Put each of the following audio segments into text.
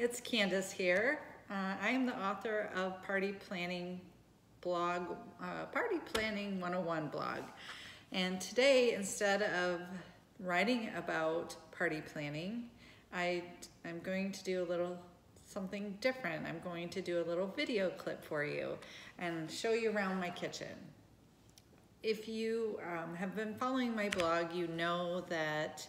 it's Candace here. I am the author of Party Planning blog, Party Planning 101 blog. And today, instead of writing about party planning, I'm going to do a little something different. I'm going to do a little video clip for you and show you around my kitchen. If you have been following my blog, you know that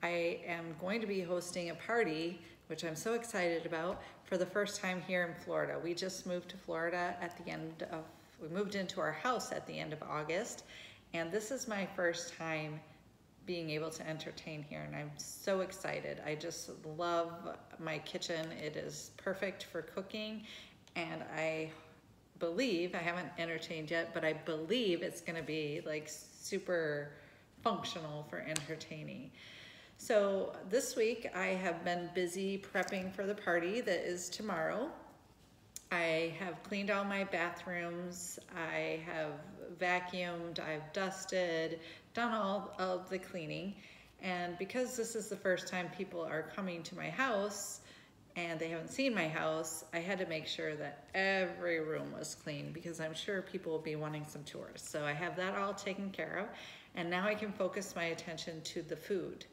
I am going to be hosting a party, which I'm so excited about, for the first time here in Florida. We just moved to Florida we moved into our house at the end of August, and this is my first time being able to entertain here, and I'm so excited. I just love my kitchen. It is perfect for cooking, and I believe, I haven't entertained yet, but I believe it's gonna be like super functional for entertaining. So this week I have been busy prepping for the party that is tomorrow. I have cleaned all my bathrooms, I have vacuumed, I've dusted, done all of the cleaning. And because this is the first time people are coming to my house and they haven't seen my house, I had to make sure that every room was clean because I'm sure people will be wanting some tours. So I have that all taken care of, and now I can focus my attention to the food.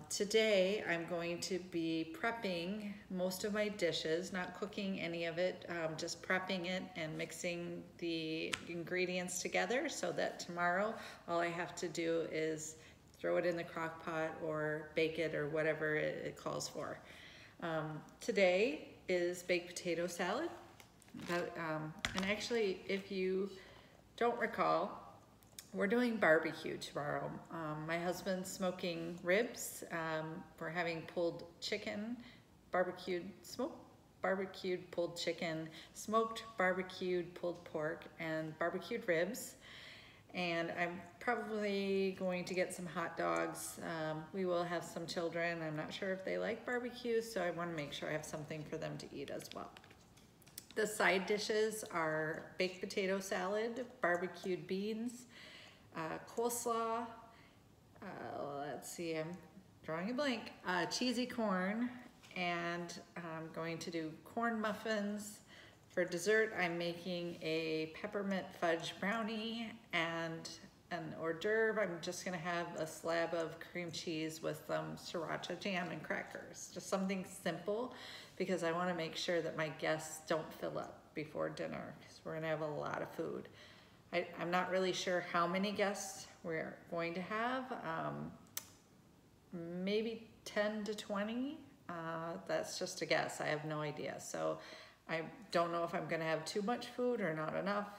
Today I'm going to be prepping most of my dishes, not cooking any of it, just prepping it and mixing the ingredients together so that tomorrow all I have to do is throw it in the crock pot or bake it or whatever it calls for. Today is baked potato salad. And actually, if you don't recall, we're doing barbecue tomorrow. My husband's smoking ribs. We're having pulled chicken, smoked barbecued pulled chicken, smoked barbecued pulled pork, and barbecued ribs. And I'm probably going to get some hot dogs. We will have some children. I'm not sure if they like barbecue, so I want to make sure I have something for them to eat as well. The side dishes are baked potato salad, barbecued beans, coleslaw, let's see, I'm drawing a blank, cheesy corn, and I'm going to do corn muffins. For dessert, I'm making a peppermint fudge brownie, and an hors d'oeuvre, I'm just gonna have a slab of cream cheese with some sriracha jam and crackers. Just something simple, because I wanna make sure that my guests don't fill up before dinner, because we're gonna have a lot of food. I'm not really sure how many guests we're going to have, maybe 10 to 20. That's just a guess, I have no idea. So I don't know if I'm gonna have too much food or not enough.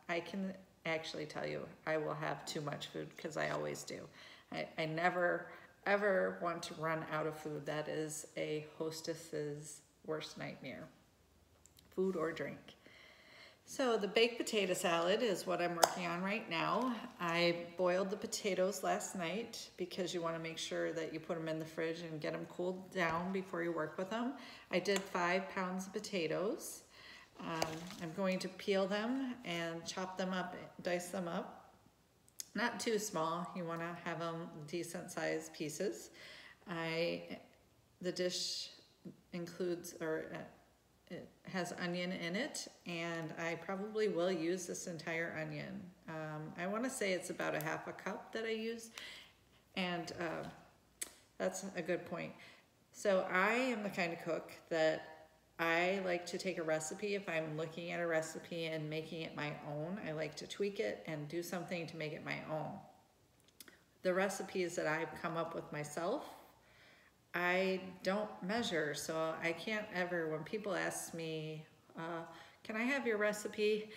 I can actually tell you I will have too much food because I always do. I never ever want to run out of food. That is a hostess's worst nightmare, food or drink. So the baked potato salad is what I'm working on right now. I boiled the potatoes last night because you want to make sure that you put them in the fridge and get them cooled down before you work with them. I did 5 pounds of potatoes. I'm going to peel them and chop them up, dice them up. Not too small, you want to have them decent sized pieces. The dish includes, it has onion in it, and I probably will use this entire onion. I want to say it's about 1/2 cup that I use, and that's a good point. So I am the kind of cook that I like to take a recipe. If I'm looking at a recipe and making it my own, I like to tweak it and do something to make it my own. The recipes that I've come up with myself, I don't measure, so I can't ever, when people ask me, can I have your recipe?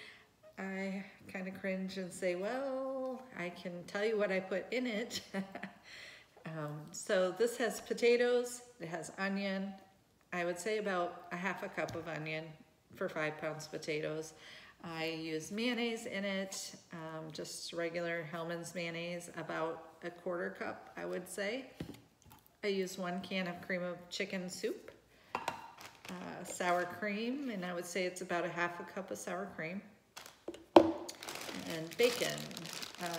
I kind of cringe and say, well, I can tell you what I put in it. So this has potatoes, it has onion. I would say about 1/2 cup of onion for 5 pounds of potatoes. I use mayonnaise in it, just regular Hellmann's mayonnaise, about 1/4 cup, I would say. I use 1 can of cream of chicken soup, sour cream, and I would say it's about 1/2 cup of sour cream, and bacon.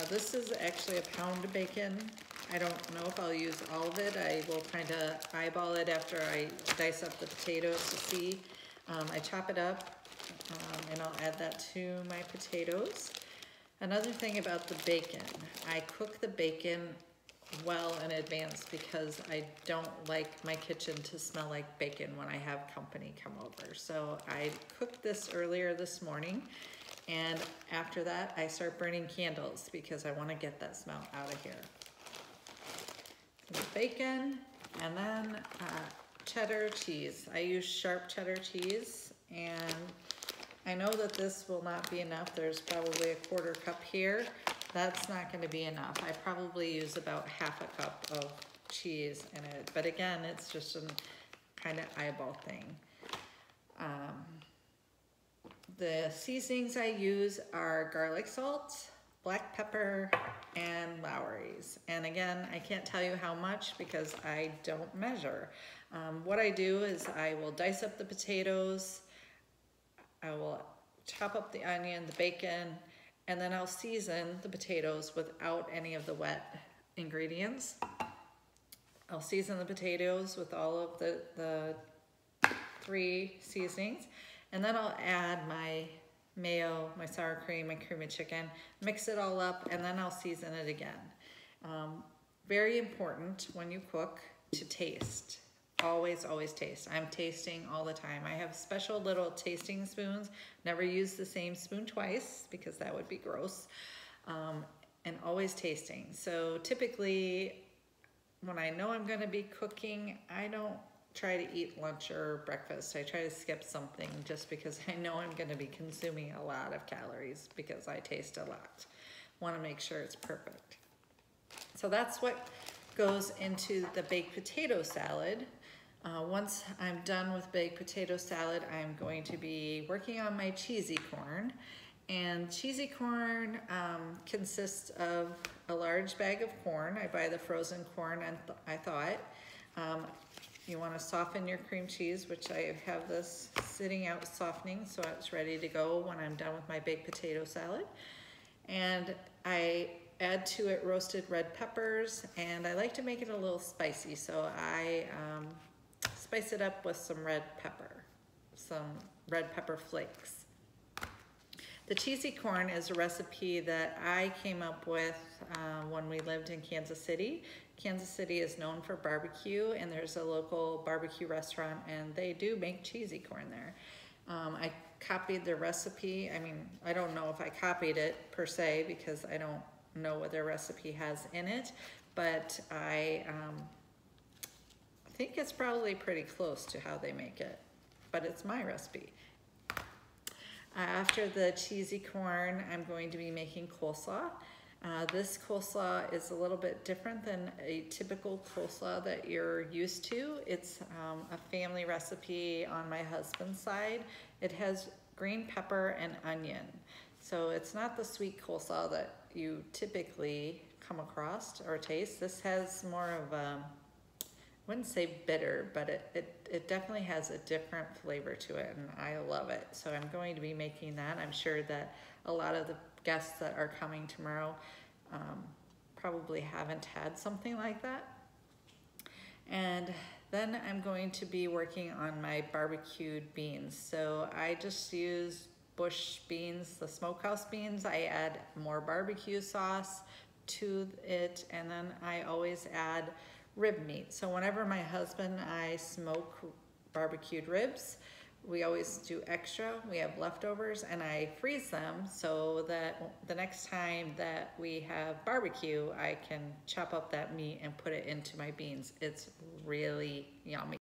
This is actually 1 pound of bacon. I don't know if I'll use all of it. I will kind of eyeball it after I dice up the potatoes to see. I chop it up and I'll add that to my potatoes. Another thing about the bacon, I cook the bacon well in advance because I don't like my kitchen to smell like bacon when I have company come over. So I cooked this earlier this morning, and after that I start burning candles because I want to get that smell out of here. Some bacon, and then cheddar cheese. I use sharp cheddar cheese, and I know that this will not be enough. There's probably a 1/4 cup here. That's not going to be enough. I probably use about 1/2 cup of cheese in it. But again, it's just a kind of eyeball thing. The seasonings I use are garlic salt, black pepper, and Lawry's. And again, I can't tell you how much because I don't measure. What I do is I will dice up the potatoes, I will chop up the onion, the bacon, and then I'll season the potatoes without any of the wet ingredients. I'll season the potatoes with all of the 3 seasonings, and then I'll add my mayo, my sour cream, my cream of chicken, mix it all up, and then I'll season it again. Very important when you cook to taste. Always, always taste. I'm tasting all the time. I have special little tasting spoons. Never use the same spoon twice because that would be gross. And always tasting. So typically, when I know I'm gonna be cooking, I don't try to eat lunch or breakfast. I try to skip something just because I know I'm gonna be consuming a lot of calories because I taste a lot. Wanna make sure it's perfect. So that's what goes into the baked potato salad. Once I'm done with baked potato salad, I'm going to be working on my cheesy corn. And cheesy corn consists of a large bag of corn. I buy the frozen corn, and I thought you want to soften your cream cheese, which I have this sitting out softening, so it's ready to go when I'm done with my baked potato salad. And I add to it roasted red peppers, and I like to make it a little spicy, so I spice it up with some red pepper flakes. The cheesy corn is a recipe that I came up with when we lived in Kansas City. Kansas City is known for barbecue, and there's a local barbecue restaurant, and they do make cheesy corn there. I copied the recipe. I mean, I don't know if I copied it per se because I don't know what their recipe has in it, but I think it's probably pretty close to how they make it, but it's my recipe. After the cheesy corn, I'm going to be making coleslaw. This coleslaw is a little bit different than a typical coleslaw that you're used to. It's a family recipe on my husband's side. It has green pepper and onion. So it's not the sweet coleslaw that you typically come across or taste. This has more of a, I wouldn't say bitter, but it definitely has a different flavor to it, and I love it. So I'm going to be making that. I'm sure that a lot of the guests that are coming tomorrow probably haven't had something like that. And then I'm going to be working on my barbecued beans. So I just use bush beans, the smokehouse beans. I add more barbecue sauce to it, and then I always add rib meat. So whenever my husband and I smoke barbecued ribs, we always do extra. We have leftovers, and I freeze them so that the next time that we have barbecue, I can chop up that meat and put it into my beans. It's really yummy.